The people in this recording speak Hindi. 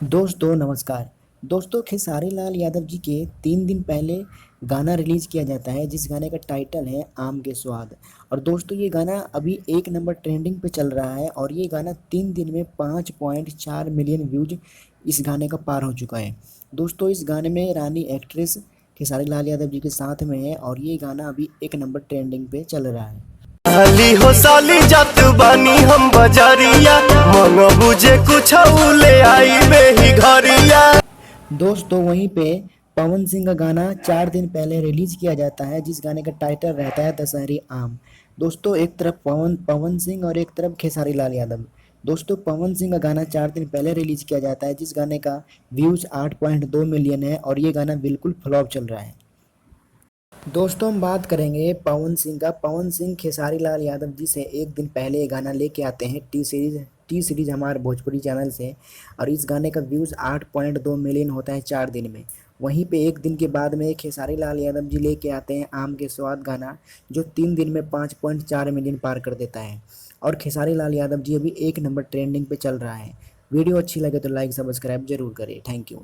दोस्तों नमस्कार। दोस्तों खेसारी लाल यादव जी के 3 दिन पहले गाना रिलीज़ किया जाता है जिस गाने का टाइटल है आम के स्वाद। और दोस्तों ये गाना अभी 1 नंबर ट्रेंडिंग पे चल रहा है और ये गाना 3 दिन में 5.4 मिलियन व्यूज इस गाने का पार हो चुका है। दोस्तों इस गाने में रानी एक्ट्रेस खेसारी लाल यादव जी के साथ में है और ये गाना अभी 1 नंबर ट्रेंडिंग पे चल रहा है। साली हो साली जात बानी हम बजारिया मंग बुझे कुछ ले आई बेही घरिया। दोस्तों वहीं पे पवन सिंह का गाना 4 दिन पहले रिलीज किया जाता है जिस गाने का टाइटल रहता है दशहरी आम। दोस्तों एक तरफ पवन सिंह और एक तरफ खेसारी लाल यादव। दोस्तों पवन सिंह का गाना 4 दिन पहले रिलीज किया जाता है जिस गाने का व्यूज 8.2 मिलियन है और ये गाना बिल्कुल फ्लॉप चल रहा है। दोस्तों हम बात करेंगे पवन सिंह का। पवन सिंह खेसारी लाल यादव जी से 1 दिन पहले ये गाना लेके आते हैं टी सीरीज़ हमारे भोजपुरी चैनल से और इस गाने का व्यूज़ 8.2 मिलियन होता है 4 दिन में। वहीं पे 1 दिन के बाद में खेसारी लाल यादव जी लेके आते हैं आम के स्वाद गाना जो 3 दिन में 5.4 मिलियन पार कर देता है और खेसारी लाल यादव जी अभी 1 नंबर ट्रेंडिंग पे चल रहा है। वीडियो अच्छी लगे तो लाइक सब्सक्राइब जरूर करें। Thank you.